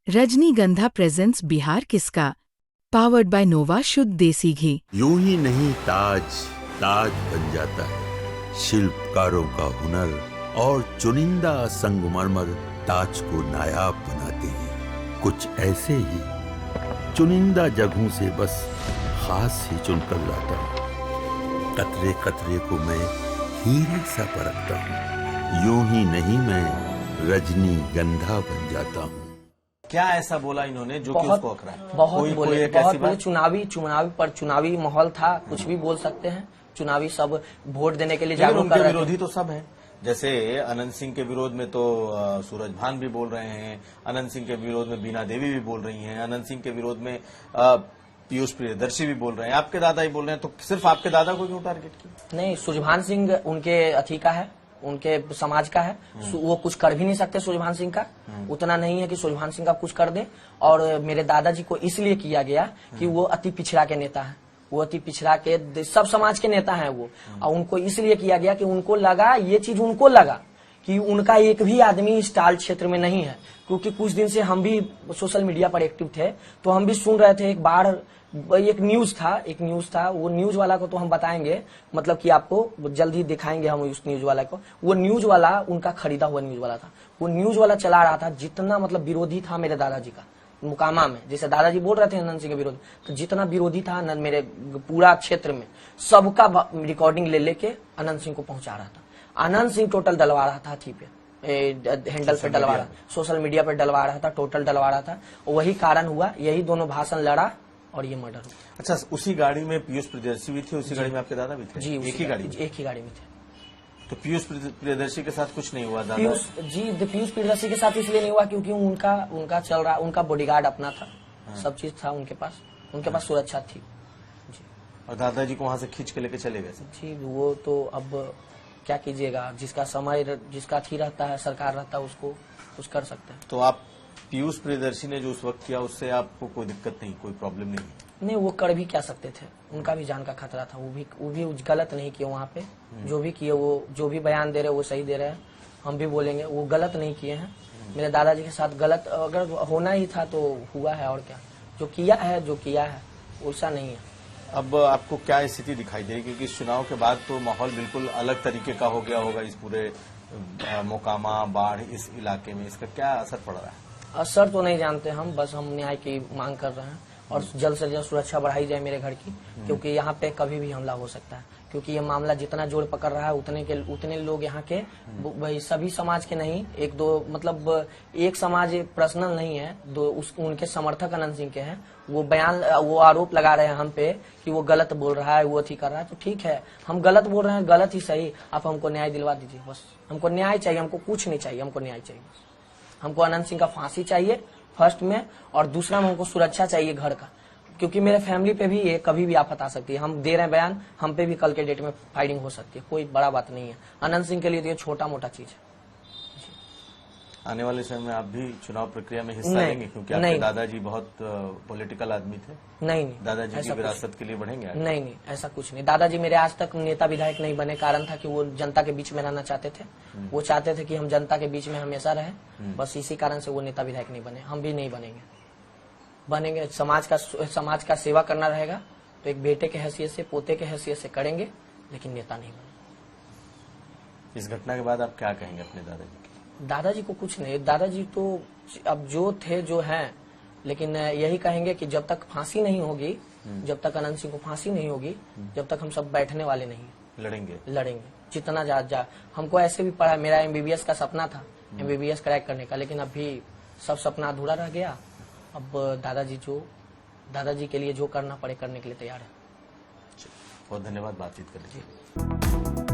रजनीगंधा प्रेजेंट्स बिहार किसका, powered by नोवा शुद्ध देसी घी। यूं ही नहीं ताज ताज बन जाता है, शिल्पकारों का हुनर और चुनिंदा संगमरमर ताज को नायाब बनाते हैं। कुछ ऐसे ही चुनिंदा जगहों से बस खास ही चुनकर लाता हूँ। कतरे कतरे को मैं हीरे सा परखता हूँ। यूं ही नहीं मैं रजनीगंधा बन जाता हूँ। क्या ऐसा बोला इन्होंने जो कि उसको अखरा है? बहुत बोले चुनावी माहौल था, कुछ भी बोल सकते हैं। चुनावी सब वोट देने के लिए जागरूक कर रहे हैं। विरोधी तो सब है, जैसे अनंत सिंह के विरोध में तो सूरज भान भी बोल रहे हैं, अनंत सिंह के विरोध में बीना देवी भी बोल रही हैं, अनंत सिंह के विरोध में पीयूष प्रियदर्शी भी बोल रहे हैं, आपके दादा ही बोल रहे हैं। तो सिर्फ आपके दादा को क्यों टारगेट किया? नहीं, सुजभान सिंह उनके अथी का है, उनके समाज का है, वो कुछ कर भी नहीं सकते। सुजभान सिंह का उतना नहीं है कि सुजभान सिंह का कुछ कर दे। और मेरे दादाजी को इसलिए किया गया कि वो अति पिछड़ा के नेता है, वो अति पिछड़ा के सब समाज के नेता हैं वो। और उनको इसलिए किया गया कि उनको लगा, ये चीज उनको लगा कि उनका एक भी आदमी इस टाल क्षेत्र में नहीं है। क्योंकि कुछ दिन से हम भी सोशल मीडिया पर एक्टिव थे, तो हम भी सुन रहे थे। एक बार एक न्यूज था, वो न्यूज वाला को तो हम बताएंगे, मतलब कि आपको जल्द ही दिखाएंगे हम उस न्यूज वाला को। वो न्यूज वाला उनका खरीदा हुआ न्यूज वाला था। वो न्यूज वाला चला रहा था, जितना मतलब विरोधी था मेरे दादाजी का मुकामा में, जैसे दादाजी बोल रहे थे अनंत सिंह के विरोध, तो जितना विरोधी था मेरे पूरा क्षेत्र में, सबका रिकॉर्डिंग ले लेके अनंत सिंह को पहुंचा रहा था। अनंत सिंह टोटल डलवा रहा था थी पे हैंडल पे डलवा रहा, सोशल मीडिया पे डलवा रहा था, टोटल डलवा रहा था। वही कारण हुआ, यही दोनों भाषण लड़ा और ये मर्डर हुआ। अच्छा, उसी गाड़ी में पीयूष प्रियदर्शी भी थे, उसी गाड़ी में आपके दादा भी थे? जी, एक ही गाड़ी में थे। तो पीयूष प्रियदर्शी के साथ कुछ नहीं हुआ? पीयूष प्रियदर्शी के साथ इसलिए नहीं हुआ क्योंकि उनका चल रहा, उनका बॉडीगार्ड अपना था। सब चीज था उनके पास सुरक्षा थी जी। और दादाजी को वहां से खींच के लेके चले गए जी। वो तो अब क्या कीजिएगा, जिसका समय जिसका थी रहता है, सरकार रहता है, उसको कुछ कर सकते हैं। तो आप पीयूष प्रियदर्शी ने जो उस वक्त किया, उससे आपको कोई दिक्कत नहीं, कोई प्रॉब्लम नहीं? नहीं, वो कर भी क्या सकते थे, उनका भी जान का खतरा था। वो भी गलत नहीं किए वहाँ पे। जो भी किए, वो जो भी बयान दे रहे वो सही दे रहे हैं। हम भी बोलेंगे वो गलत नहीं किए हैं। मेरे दादाजी के साथ गलत अगर होना ही था तो हुआ है, और क्या। जो किया है वैसा नहीं है। अब आपको क्या स्थिति दिखाई दे रही, क्योंकि इस चुनाव के बाद तो माहौल बिल्कुल अलग तरीके का हो गया होगा इस पूरे मोकामा बाढ़ इस इलाके में, इसका क्या असर पड़ रहा है? असर तो नहीं जानते हम, बस हम न्याय की मांग कर रहे हैं और जल्द से जल्द सुरक्षा बढ़ाई जाए मेरे घर की, क्योंकि यहाँ पे कभी भी हमला हो सकता है। क्योंकि ये मामला जितना जोर पकड़ रहा है, उतने लोग यहाँ के, भाई सभी समाज के नहीं, एक दो मतलब एक समाज पर्सनल नहीं है, उनके समर्थक अनंत सिंह के हैं। वो आरोप लगा रहे हैं हम पे कि वो गलत बोल रहा है, वो ठीक कर रहा है। तो ठीक है, हम गलत बोल रहे हैं, गलत ही सही, आप हमको न्याय दिलवा दीजिए बस। हमको न्याय चाहिए, हमको कुछ नहीं चाहिए, हमको न्याय चाहिए बस। हमको अनंत सिंह का फांसी चाहिए फर्स्ट में, और दूसरा में हमको सुरक्षा चाहिए घर का, क्योंकि मेरे फैमिली पे भी ये कभी भी आफत आ सकती है। हम दे रहे हैं बयान, हम पे भी कल के डेट में फायरिंग हो सकती है, कोई बड़ा बात नहीं है। अनंत सिंह के लिए तो ये छोटा मोटा चीज है। आने वाले समय में आप भी चुनाव प्रक्रिया में हिस्सा लेंगे, क्योंकि आपके दादाजी बहुत पॉलिटिकल आदमी थे? नहीं, दादाजी की विरासत के लिए बढ़ेंगे? नहीं, ऐसा कुछ नहीं। दादाजी मेरे आज तक नेता विधायक नहीं बने, कारण था कि वो जनता के बीच में रहना चाहते थे। वो चाहते थे कि हम जनता के बीच में हमेशा रहें, बस इसी कारण से वो नेता विधायक नहीं बने। हम भी नहीं बनेंगे। समाज का सेवा करना रहेगा तो एक बेटे के हैसियत से, पोते के हैसियत से करेंगे, लेकिन नेता नहीं बनेंगे। इस घटना के बाद आप क्या कहेंगे अपने दादाजी? दादाजी को कुछ नहीं, दादाजी तो अब जो थे जो हैं, लेकिन यही कहेंगे कि जब तक फांसी नहीं होगी, जब तक अनंत सिंह को फांसी नहीं होगी, जब तक हम सब बैठने वाले नहीं। लड़ेंगे जितना जा हमको ऐसे भी पढ़ा, मेरा MBBS का सपना था, MBBS क्रैक करने का, लेकिन अभी सब सपना अधूरा रह गया। अब दादाजी के लिए जो करना पड़े करने के लिए तैयार है। बहुत धन्यवाद बातचीत करने के लिए।